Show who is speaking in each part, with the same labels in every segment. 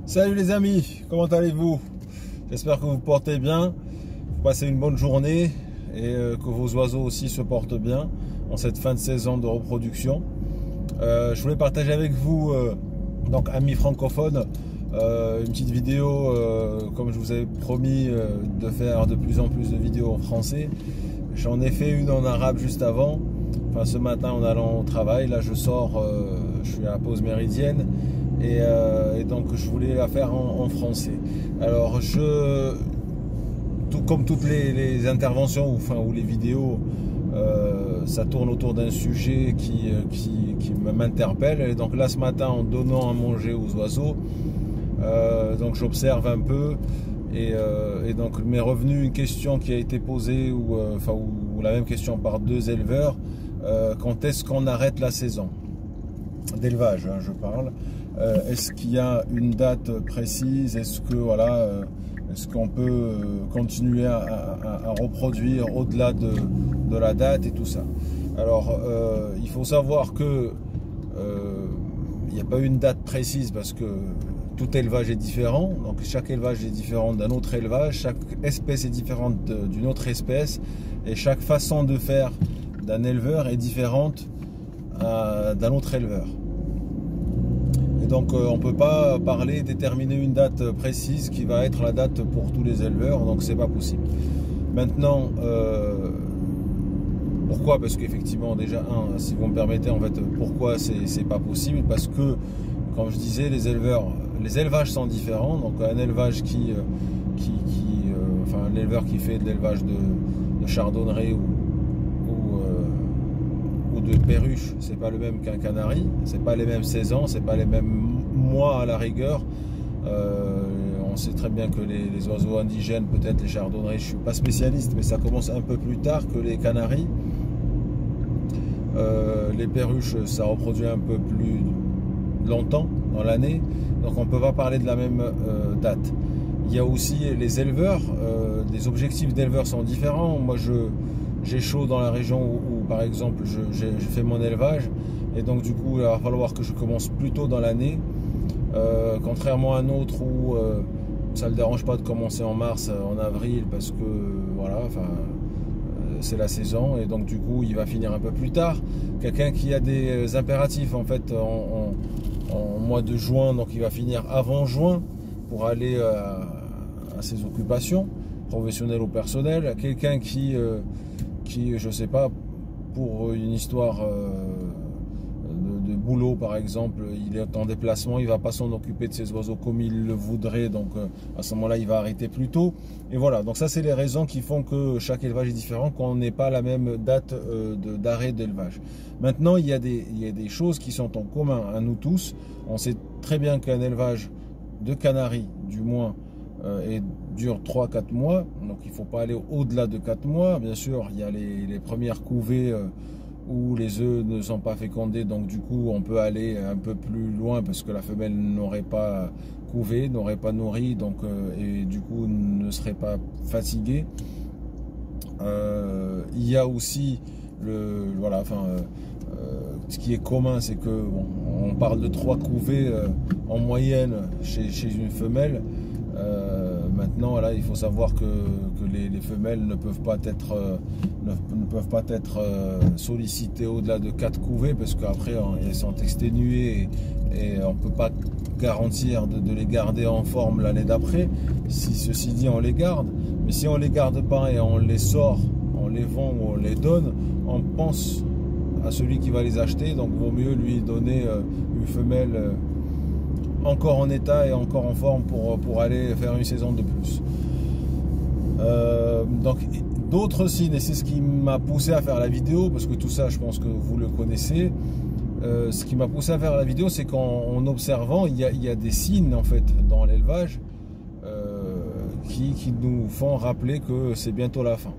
Speaker 1: Salut les amis, comment allez-vous? J'espère que vous portez bien, vous passez une bonne journée et que vos oiseaux aussi se portent bien en cette fin de saison de reproduction. Je voulais partager avec vous, donc amis francophones, une petite vidéo, comme je vous avais promis de faire de plus en plus de vidéos en français. J'en ai fait une en arabe juste avant, enfin ce matin en allant au travail. Là je sors, je suis à la pause méridienne. Et donc je voulais la faire en français. Alors tout comme toutes les interventions ou les vidéos, ça tourne autour d'un sujet qui m'interpelle. Et donc là ce matin, en donnant à manger aux oiseaux, donc j'observe un peu et donc m'est revenue une question qui a été posée ou la même question par deux éleveurs. Quand est-ce qu'on arrête la saison d'élevage, hein, je parle. Est-ce qu'il y a une date précise? Est-ce que est-ce qu'on peut continuer à reproduire au-delà de la date et tout ça? Alors, il faut savoir que il n'y a pas une date précise parce que tout élevage est différent. Donc, chaque élevage est différent d'un autre élevage. Chaque espèce est différente d'une autre espèce et chaque façon de faire d'un éleveur est différente d'un autre éleveur. Et donc on ne peut pas déterminer une date précise qui va être la date pour tous les éleveurs, donc c'est pas possible. Maintenant, pourquoi? Parce qu'effectivement, déjà, si vous me permettez, en fait, pourquoi c'est pas possible? Parce que, comme je disais, les élevages sont différents. Donc un élevage un éleveur qui fait de l'élevage de chardonnerie ou de perruche, c'est pas le même qu'un canari, c'est pas les mêmes saisons, c'est pas les mêmes mois à la rigueur. On sait très bien que les oiseaux indigènes, peut-être les chardonneries, je suis pas spécialiste, mais ça commence un peu plus tard que les canaris. Les perruches, ça reproduit un peu plus longtemps dans l'année, donc on peut pas parler de la même date. Il y a aussi les éleveurs, les objectifs d'éleveurs sont différents. Moi j'ai chaud dans la région où par exemple je fais mon élevage et donc du coup il va falloir que je commence plus tôt dans l'année, contrairement à un autre où ça ne le dérange pas de commencer en mars, en avril, parce que voilà, c'est la saison et donc du coup il va finir un peu plus tard. Quelqu'un qui a des impératifs en fait en mois de juin, donc il va finir avant juin pour aller à ses occupations professionnelles ou personnelles. Quelqu'un qui je sais pas, pour une histoire de boulot par exemple, il est en déplacement, il va pas s'en occuper de ses oiseaux comme il le voudrait, donc à ce moment là il va arrêter plus tôt. Et voilà, donc ça c'est les raisons qui font que chaque élevage est différent, qu'on n'ait pas la même date d'arrêt d'élevage. Maintenant il y a des choses qui sont en commun à nous tous. On sait très bien qu'un élevage de canaris du moins et dure 3-4 mois, donc il ne faut pas aller au-delà de 4 mois. Bien sûr, il y a les premières couvées où les œufs ne sont pas fécondés, donc du coup on peut aller un peu plus loin parce que la femelle n'aurait pas couvé, n'aurait pas nourri, donc et du coup ne serait pas fatiguée. Il y a aussi ce qui est commun, c'est que on parle de 3 couvées en moyenne chez une femelle. Maintenant, là, il faut savoir que les femelles ne peuvent pas être sollicitées au-delà de 4 couvées parce qu'après elles sont exténuées et on ne peut pas garantir de les garder en forme l'année d'après. Si ceci dit, on les garde, mais si on les garde pas et on les sort, on les vend ou on les donne, on pense à celui qui va les acheter, donc vaut mieux lui donner une femelle encore en état et encore en forme pour aller faire une saison de plus. Donc d'autres signes, et c'est ce qui m'a poussé à faire la vidéo, parce que tout ça je pense que vous le connaissez. Ce qui m'a poussé à faire la vidéo, c'est qu'en observant, il y a des signes en fait dans l'élevage qui nous font rappeler que c'est bientôt la fin.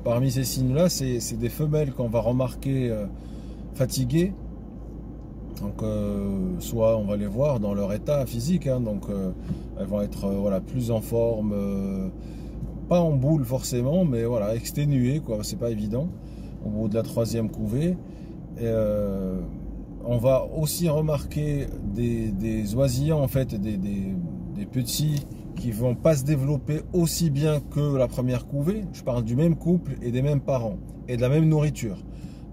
Speaker 1: Parmi ces signes là, c'est des femelles qu'on va remarquer fatiguées. Donc soit on va les voir dans leur état physique, hein, donc elles vont être plus en forme, pas en boule forcément, mais voilà, exténuées, quoi, c'est pas évident au bout de la 3e couvée. On va aussi remarquer des oisillons, en fait, des petits qui vont pas se développer aussi bien que la première couvée. Je parle du même couple et des mêmes parents et de la même nourriture.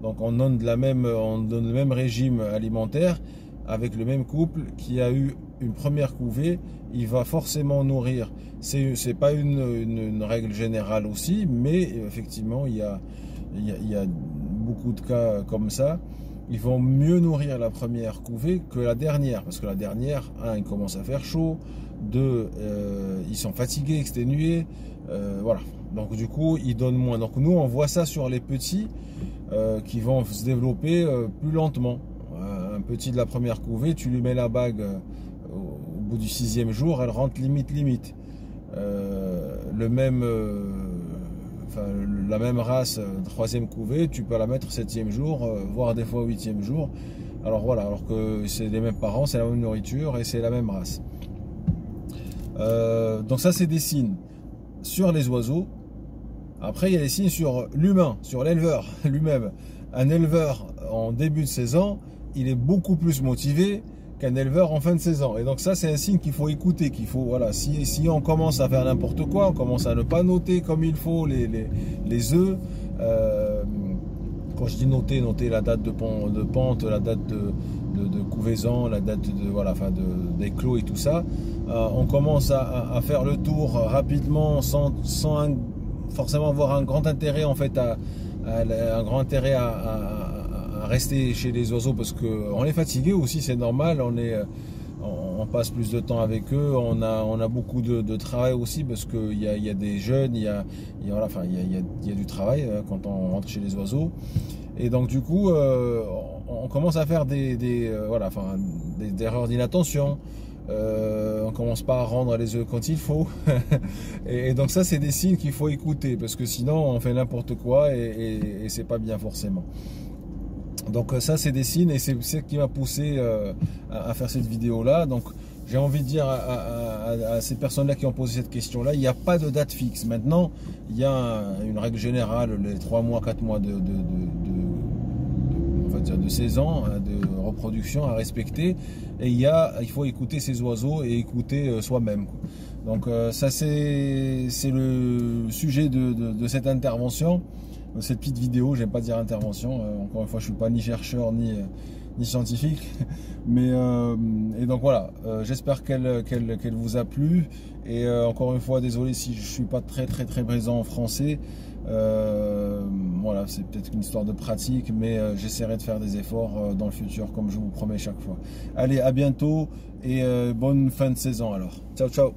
Speaker 1: Donc on donne le même régime alimentaire avec le même couple qui a eu une première couvée. Il va forcément nourrir. C'est pas une règle générale aussi, mais effectivement il y a beaucoup de cas comme ça. Ils vont mieux nourrir la première couvée que la dernière, parce que la dernière, il commence à faire chaud, ils sont fatigués, exténués, voilà. Donc du coup, ils donnent moins. Donc nous, on voit ça sur les petits qui vont se développer plus lentement. Un petit de la première couvée, tu lui mets la bague au bout du 6e jour, elle rentre limite. La même race, 3e couvée, tu peux la mettre 7e jour, voire des fois 8e jour. Alors voilà, alors que c'est les mêmes parents, c'est la même nourriture et c'est la même race. Donc ça, c'est des signes sur les oiseaux. Après, il y a des signes sur l'humain, sur l'éleveur lui-même. Un éleveur en début de saison, il est beaucoup plus motivé qu'un éleveur en fin de saison. Et donc ça, c'est un signe qu'il faut écouter, voilà, si on commence à faire n'importe quoi, on commence à ne pas noter comme il faut les œufs. Quand je dis noter la date de pente, la date de couvaison, la date d'éclos et tout ça. On commence à faire le tour rapidement sans forcément avoir un grand intérêt en fait à rester chez les oiseaux, parce qu'on est fatigué aussi, c'est normal, on passe plus de temps avec eux, on a beaucoup de travail aussi, parce qu'il y a des jeunes, il y a du travail quand on rentre chez les oiseaux. Et donc du coup, on commence à faire des erreurs d'inattention. On commence pas à rendre les œufs quand il faut. et donc ça, c'est des signes qu'il faut écouter, parce que sinon on fait n'importe quoi et c'est pas bien forcément. Donc ça, c'est des signes, et c'est ce qui m'a poussé à faire cette vidéo là. Donc j'ai envie de dire à ces personnes là qui ont posé cette question là, il n'y a pas de date fixe. Maintenant, il y a une règle générale, les 3 mois 4 mois de saison, de reproduction à respecter, et il faut écouter ces oiseaux et écouter soi-même. Donc ça, c'est le sujet de cette intervention, de cette petite vidéo. J'aime pas dire intervention, encore une fois, je suis pas ni chercheur ni scientifique, mais et donc voilà, j'espère qu'elle vous a plu, et encore une fois, désolé si je suis pas très présent en français. Voilà, c'est peut-être une histoire de pratique, mais j'essaierai de faire des efforts dans le futur, comme je vous promets chaque fois. Allez, à bientôt, et bonne fin de saison alors. Ciao.